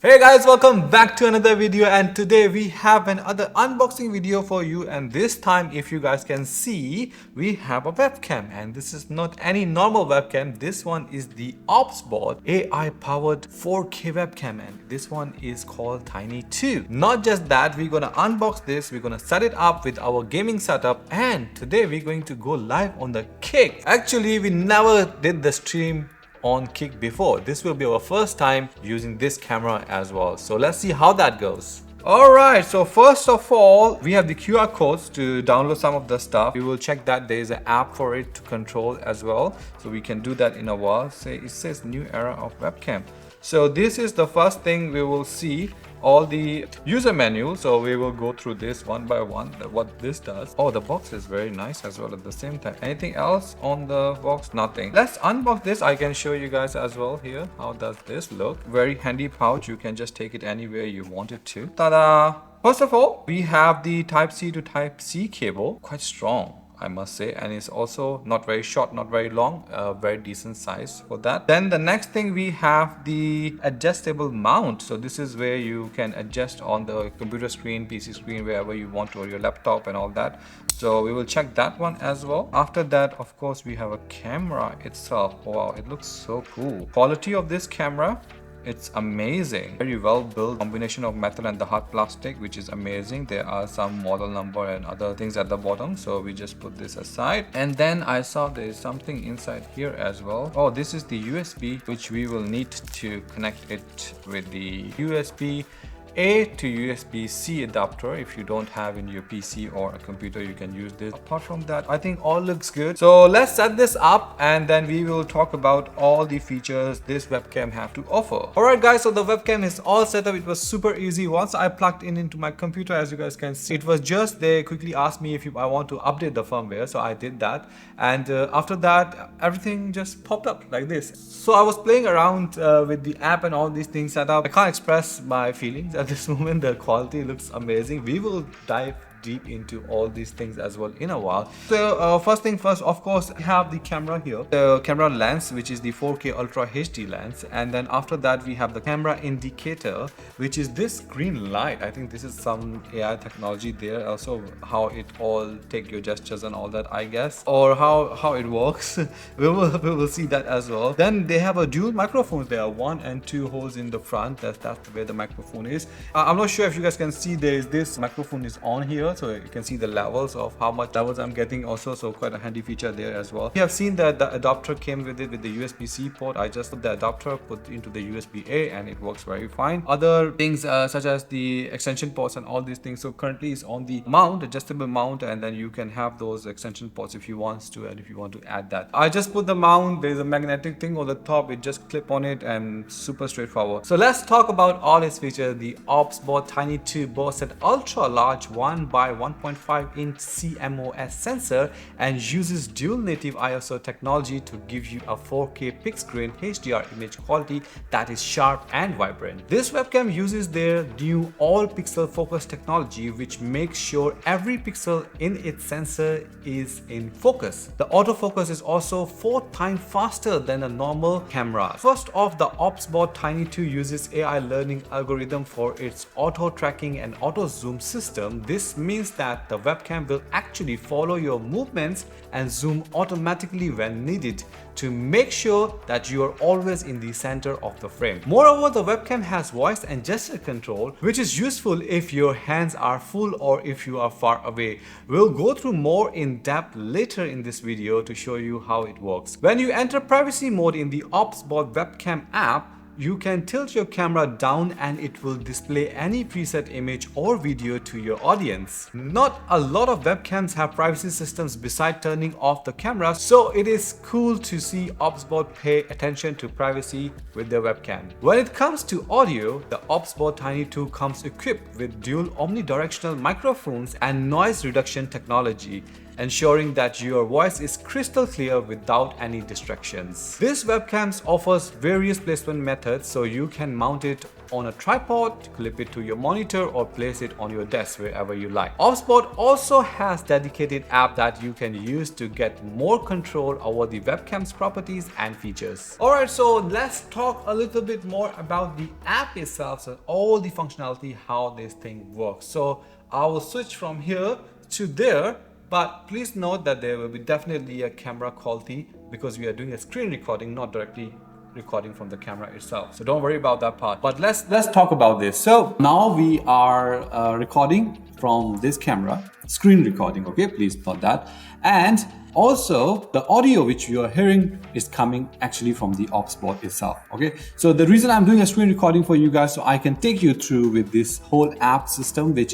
Hey guys, welcome back to another video, and today we have another unboxing video for you. And this time, if you guys can see, we have a webcam, and this is not any normal webcam. This one is the OBSBOT AI-powered 4K webcam, and this one is called Tiny 2. Not just that, we're gonna unbox this, we're gonna set it up with our gaming setup, and today we're going to go live on the Kick. Actually, we never did the stream on Kick before. This will be our first time using this camera as well. So let's see how that goes. Alright, so first of all, we have the QR codes to download some of the stuff. We will check that there is an app for it to control as well. So we can do that in a while. It says new era of webcam. So this is the first thing we will see. All the user menu, so we will go through this one by one, what this does. Oh, the box is very nice as well at the same time. Anything else on the box? Nothing. Let's unbox this. I can show you guys as well here. How does this look? Very handy pouch. You can just take it anywhere you want it to. Ta-da! First of all, we have the Type C to Type C cable. Quite strong, I must say, and it's also not very short, not very long, very decent size for that. Then the next thing, we have the adjustable mount. So this is where you can adjust on the computer screen, PC screen, wherever you want to, or your laptop and all that. So we will check that one as well. After that, of course, we have a camera itself. Wow, it looks so cool. Quality of this camera, it's amazing. Very well built combination of metal and the hard plastic, which is amazing. There are some model number and other things at the bottom, so we just put this aside. And then I saw there is something inside here as well. Oh, this is the USB, which we will need to connect it with the USB-A to USB-C adapter. If you don't have in your PC or a computer, you can use this. Apart from that, I think all looks good. So let's set this up, and then we will talk about all the features this webcam have to offer. Alright guys, so the webcam is all set up. It was super easy. Once I plugged in into my computer, as you guys can see, it was just, they quickly asked me if I want to update the firmware, so I did that. And after that, everything just popped up like this. So I was playing around with the app and all these things set up. I can't express my feelings at this moment. The quality looks amazing. We will dive deep into all these things as well in a while. So first thing first, of course, we have the camera here, the camera lens, which is the 4K Ultra HD lens. And then after that, we have the camera indicator, which is this green light. I think this is some AI technology there also, how it all take your gestures and all that, I guess, or how it works. we will see that as well. Then they have a dual microphones. There are 1 and 2 holes in the front. That's where the microphone is. I'm not sure if you guys can see, there is this microphone is on here, so you can see the levels of how much levels I'm getting also, so quite a handy feature there as well. We have seen that the adapter came with it, with the USB-C port. I just put the adapter, put into the USB-A, and it works very fine. Other things such as the extension ports and all these things, so currently it's on the mount, adjustable mount, and then you can have those extension ports if you want to, and if you want to add that. I just put the mount. There's a magnetic thing on the top, it just clip on it, and super straightforward. So let's talk about all its features. The OBSBOT Tiny 2 boasts an ultra large 1x 1.5 inch CMOS sensor and uses dual native ISO technology to give you a 4K pic screen HDR image quality that is sharp and vibrant. This webcam uses their new all pixel focus technology, which makes sure every pixel in its sensor is in focus. The autofocus is also 4 times faster than a normal camera. First off, the OBSBOT Tiny 2 uses AI learning algorithm for its auto tracking and auto zoom system. This means that the webcam will actually follow your movements and zoom automatically when needed to make sure that you are always in the center of the frame. Moreover, the webcam has voice and gesture control, which is useful if your hands are full or if you are far away. We'll go through more in depth later in this video to show you how it works. When you enter privacy mode in the OBSBOT webcam app, you can tilt your camera down and it will display any preset image or video to your audience. Not a lot of webcams have privacy systems beside turning off the camera, so it is cool to see OBSBOT pay attention to privacy with their webcam. When it comes to audio, the OBSBOT Tiny 2 comes equipped with dual omnidirectional microphones and noise reduction technology. ensuring that your voice is crystal clear without any distractions. This webcam offers various placement methods, so you can mount it on a tripod, clip it to your monitor, or place it on your desk wherever you like. OBSBOT also has dedicated app that you can use to get more control over the webcam's properties and features. Alright, so let's talk a little bit more about the app itself, so all the functionality, how this thing works. So I will switch from here to there, but please note that there will be definitely a camera quality because we are doing a screen recording, not directly recording from the camera itself. So don't worry about that part. But let's talk about this. So now we are recording from this camera, screen recording, okay? Please note that. And also the audio which you are hearing is coming actually from the OBSBOT itself, okay? So the reason I'm doing a screen recording for you guys, so I can take you through with this whole app system which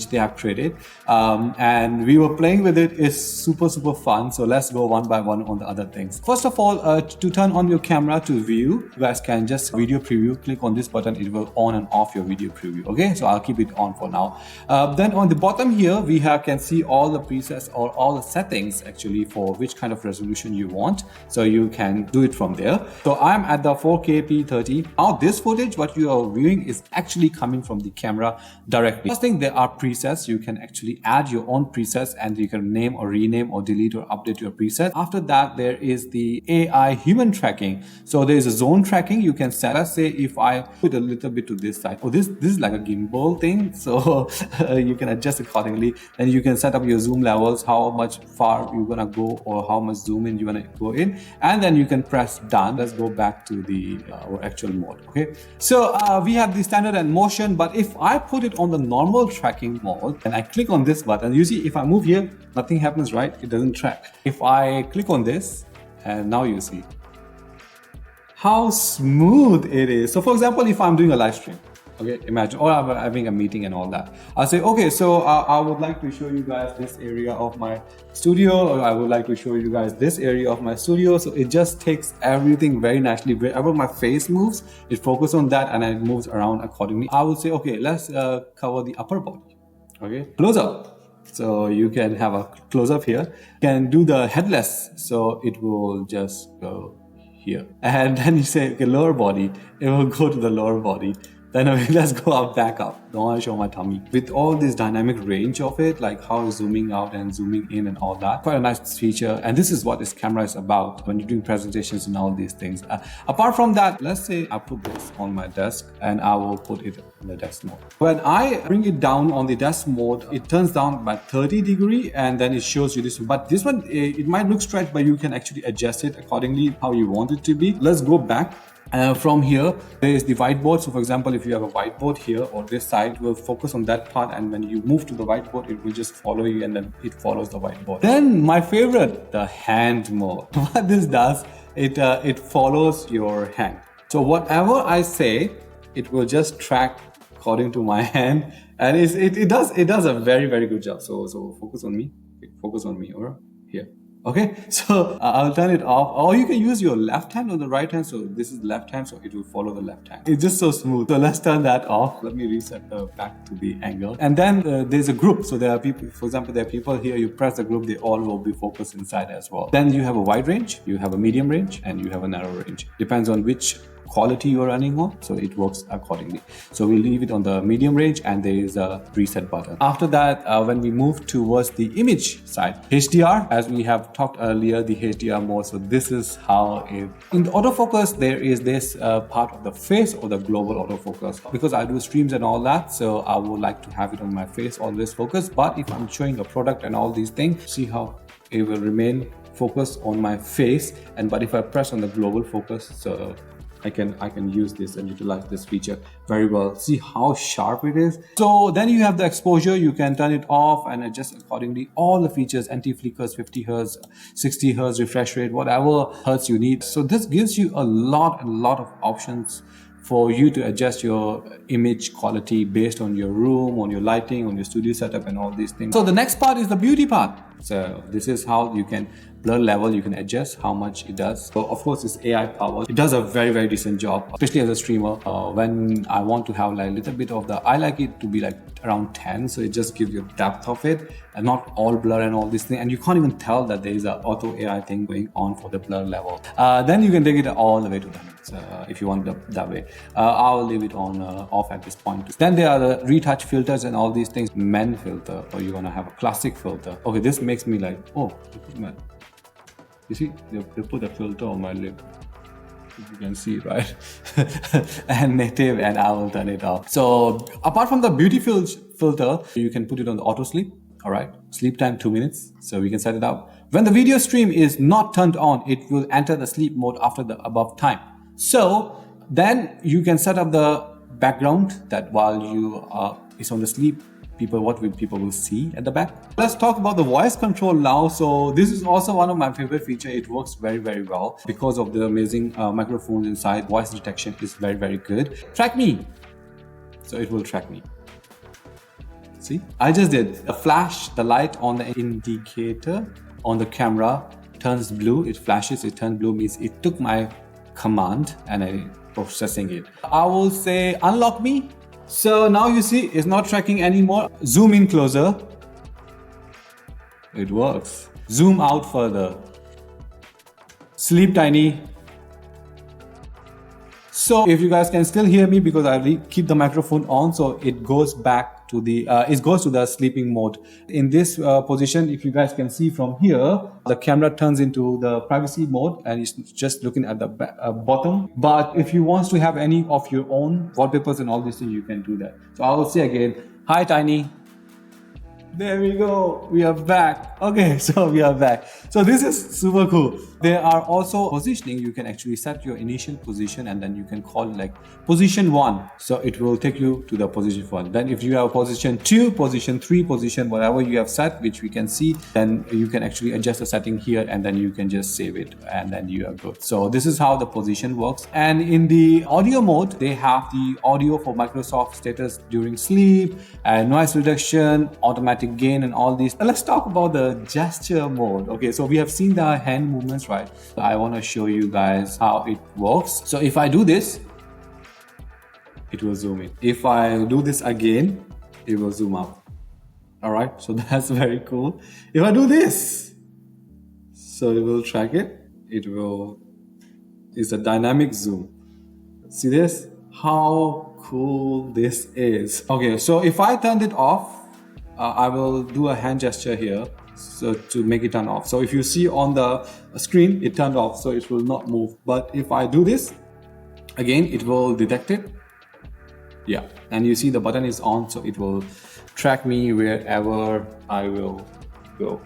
they have created, and we were playing with it. It's super fun. So let's go one by one on the other things. First of all, to turn on your camera to view, you guys can just video preview, click on this button, it will on and off your video preview, okay? So I'll keep it on for now. Then on the bottom here we can see all the presets or all the settings actually for which kind of resolution you want, so you can do it from there. So I'm at the 4K P30. Now this footage what you are viewing is actually coming from the camera directly. First thing, there are presets. You can actually add your own presets and you can name or rename or delete or update your preset. After that, there is the AI human tracking. So there is a zone tracking you can set. Let's say if I put a little bit to this side, oh, this is like a gimbal thing, so you can adjust accordingly. Then you can set up your zoom levels, how much far you're gonna go or how much zoom in you want to go in, and then you can press done. Let's go back to the our actual mode, okay? So we have the standard and motion, but if I put it on the normal tracking mode and I click on this button, you see if I move here, nothing happens, right? It doesn't track. If I click on this, and now you see how smooth it is. So for example, if I'm doing a live stream, okay, imagine, or I'm having a meeting and all that. I'll say, okay, so I would like to show you guys this area of my studio, or I would like to show you guys this area of my studio. So it just takes everything very naturally. Wherever my face moves, it focuses on that and it moves around accordingly. I would say, okay, let's cover the upper body, okay? Close up. So you can have a close up here. You can do the headless. So it will just go here. And then you say, okay, lower body, it will go to the lower body. Then let's go up, back up. Don't want to show my tummy. With all this dynamic range of it, like how zooming out and zooming in and all that, quite a nice feature. And this is what this camera is about when you're doing presentations and all these things. Apart from that, let's say I put this on my desk and I will put it in the desk mode. When I bring it down on the desk mode, it turns down by 30 degrees and then it shows you this. But this one, it might look stretched, but you can actually adjust it accordingly how you want it to be. Let's go back. From here, there is the whiteboard. So for example, if you have a whiteboard here or this side, it will focus on that part, and when you move to the whiteboard, it will just follow you and then it follows the whiteboard. Then my favorite, the hand mode. What this does, it follows your hand. So whatever I say, it will just track according to my hand, and it does a very good job. So focus on me, or here. Okay, so I'll turn it off, or you can use your left hand or the right hand. So this is left hand, so it will follow the left hand. It's just so smooth. So let's turn that off. Let me reset back to the angle. And then there's a group. So there are people, for example, there are people here, you press the group, they all will be focused inside as well. Then you have a wide range, you have a medium range, and you have a narrow range. Depends on which quality you're running on, so it works accordingly. So we'll leave it on the medium range, and there is a reset button. After that, when we move towards the image side, HDR, as we have talked earlier, the HDR mode. So this is how it, in the autofocus, there is this part of the face or the global autofocus. Because I do streams and all that, so I would like to have it on my face always focus. But if I'm showing a product and all these things, see how it will remain focused on my face. But if I press on the global focus, so I can use this and utilize this feature very well. See how sharp it is. So then you have the exposure. You can turn it off and adjust accordingly. All the features, anti-flickers, 50 Hz, 60 Hz refresh rate, whatever hertz you need. So this gives you a lot of options for you to adjust your image quality based on your room, on your lighting, on your studio setup and all these things. So the next part is the beauty part. So this is how you can blur level, you can adjust how much it does. So of course it's AI powered. It does a very decent job, especially as a streamer. When I want to have like a little bit of I like it to be like around 10, so it just gives you depth of it and not all blur and all this thing, and you can't even tell that there is an auto AI thing going on for the blur level. Then you can take it all the way to the max if you want that way. I'll leave it on off at this point. Then there are the retouch filters and all these things. Men filter, or you're gonna have a classic filter. Okay, this makes me like, oh, you see, they put a filter on my lip. You can see, right? And native, and I will turn it off. So apart from the beauty filter, you can put it on the auto sleep. All right, sleep time 2 minutes. So we can set it up. When the video stream is not turned on, it will enter the sleep mode after the above time. So then you can set up the background that while you is on the sleep, people will see at the back. Let's talk about the voice control now. So this is also one of my favorite feature. It works very well because of the amazing microphones inside. Voice detection is very good. Track me. So it will track me. See, I just did a flash. The light on the indicator on the camera turns blue. It flashes, it turns blue, means it took my command and I processing it. I will say unlock me. So now you see it's not tracking anymore. Zoom in closer. It works. Zoom out further. Sleep tiny. So if you guys can still hear me, because I keep the microphone on, so it goes back to the sleeping mode. In this position, if you guys can see from here, the camera turns into the privacy mode and it's just looking at the bottom. But if you want to have any of your own wallpapers and all these things, you can do that. So I will say again, hi Tiny. There we go. We are back. Okay, so we are back. So this is super cool. There are also positioning. You can actually set your initial position and then you can call like position 1. So it will take you to the position 1. Then if you have position 2, position 3, position whatever you have set, which we can see, then you can actually adjust the setting here and then you can just save it and then you are good. So this is how the position works. And in the audio mode, they have the audio for Microsoft status during sleep and noise reduction, automatic gain and all these. Let's talk about the gesture mode. Okay, so we have seen the hand movements, right? So I want to show you guys how it works. So if I do this, it will zoom in. If I do this again, it will zoom out. All right, so that's very cool. If I do this, so it will track it. It's a dynamic zoom. See this? How cool this is. Okay, so if I turned it off, I will do a hand gesture here so to make it turn off. So if you see on the screen, it turned off, so it will not move. But if I do this, again, it will detect it. Yeah, and you see the button is on, so it will track me wherever I will go.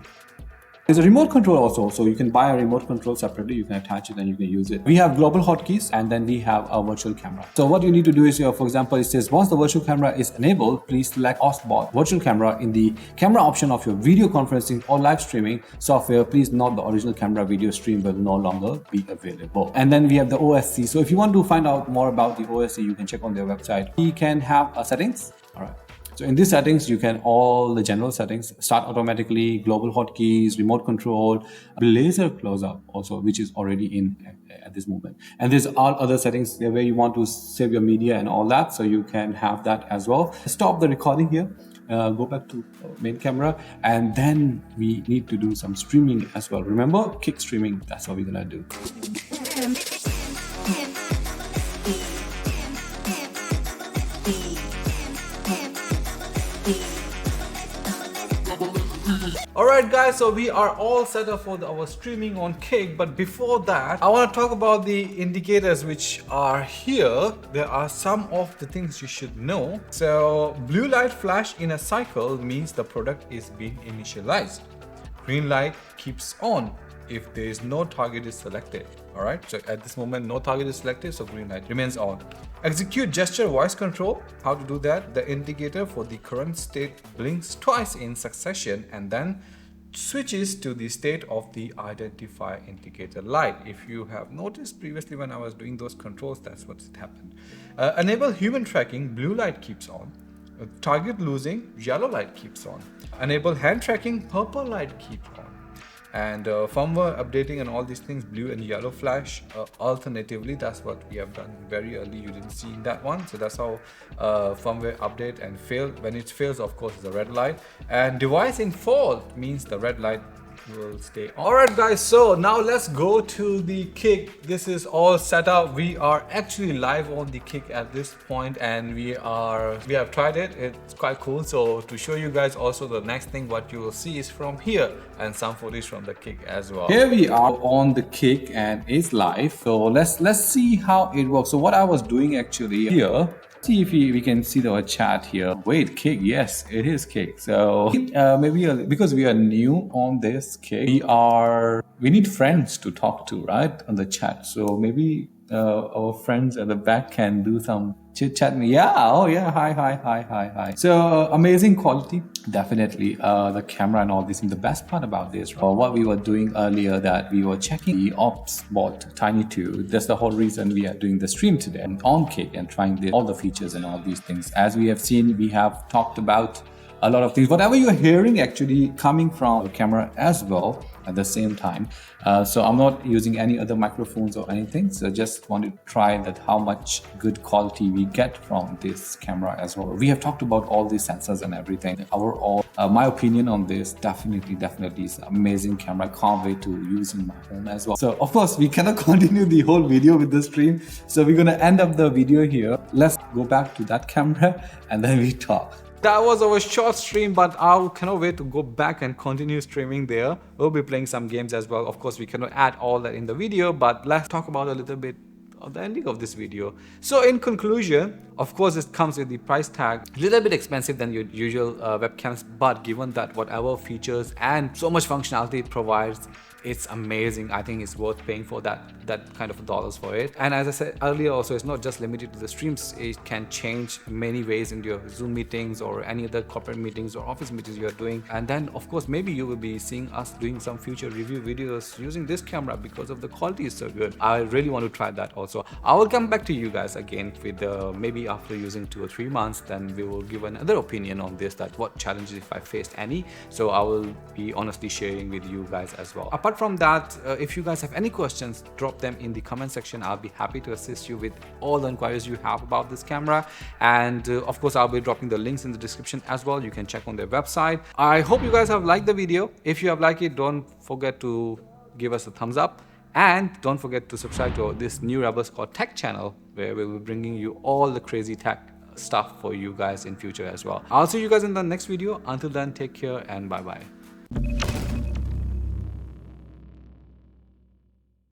There's a remote control also, so you can buy a remote control separately, you can attach it and you can use it. We have global hotkeys and then we have a virtual camera. So what you need to do is, for example, it says once the virtual camera is enabled, please select OBSBOT virtual camera in the camera option of your video conferencing or live streaming software. Please note the original camera video stream will no longer be available. And then we have the OSC. So if you want to find out more about the OSC, you can check on their website. We can have settings. All right. So in these settings, you can all the general settings, start automatically, global hotkeys, remote control, laser close-up also, which is already in at this moment. And there's all other settings where you want to save your media and all that. So you can have that as well. Stop the recording here, go back to main camera, and then we need to do some streaming as well. Remember, kick streaming, that's what we're gonna do. Alright guys, so we are all set up for our streaming on Kick, but before that, I want to talk about the indicators which are here. There are some of the things you should know. So blue light flash in a cycle means the product is being initialized. Green light keeps on if there is no target is selected. Alright, so at this moment no target is selected, so green light remains on. Execute gesture voice control. How to do that? The indicator for the current state blinks twice in succession and then switches to the state of the identify indicator light. If you have noticed previously when I was doing those controls, that's what's happened. Enable human tracking, blue light keeps on. Target losing, yellow light keeps on. Enable hand tracking, purple light keeps on. and firmware updating and all these things, blue and yellow flash alternatively. That's what we have done very early. You didn't see in that one, so that's how firmware update and fail. When it fails, of course, it's a red light, and device in fault means the red light will stay on. Alright guys, so now let's go to the kick. This is all set up. We are actually live on the kick at this point, and we have tried it. It's quite cool. So to show you guys also, the next thing what you will see is from here and some footage from the kick as well. Here we are on the kick and it's live. So let's see how it works. So what I was doing actually here, see if we can see the chat here. Wait, kick, yes, it is kick. So maybe because we are new on this kick, we need friends to talk to, right, on the chat. So maybe our friends at the back can do some chit chat. Yeah, oh yeah, hi. So amazing quality, definitely. The camera and all this. And the best part about this, what we were doing earlier, that we were checking the OBSBOT Tiny 2. That's the whole reason we are doing the stream today and on kick and trying all the features and all these things. As we have seen, we have talked about a lot of things. Whatever you're hearing actually coming from the camera as well at the same time. So I'm not using any other microphones or anything. So just want to try that how much good quality we get from this camera as well. We have talked about all these sensors and everything. My opinion on this definitely is an amazing camera. I can't wait to use in my home as well. So of course we cannot continue the whole video with the stream. So we're gonna end up the video here. Let's go back to that camera and then we talk. That was our short stream, but I cannot wait to go back and continue streaming there. We'll be playing some games as well. Of course, we cannot add all that in the video, but let's talk about a little bit of the ending of this video. So in conclusion, of course, it comes with the price tag, a little bit expensive than your usual webcams, but given that whatever features and so much functionality it provides, it's amazing. I think it's worth paying for that kind of dollars for it. And as I said earlier also, it's not just limited to the streams. It can change many ways in your Zoom meetings or any other corporate meetings or office meetings you are doing. And then of course, maybe you will be seeing us doing some future review videos using this camera because of the quality is so good. I really want to try that also. I will come back to you guys again with maybe after using 2 or 3 months, then we will give another opinion on this, that what challenges if I faced any. So I will be honestly sharing with you guys as well. Apart from that, if you guys have any questions, drop them in the comment section. I'll be happy to assist you with all the inquiries you have about this camera. And of course, I'll be dropping the links in the description as well. You can check on their website. I hope you guys have liked the video. If you have liked it, don't forget to give us a thumbs up. And don't forget to subscribe to this new Rebel Squad Tech channel, where we will be bringing you all the crazy tech stuff for you guys in future as well. I'll see you guys in the next video. Until then, take care and bye-bye.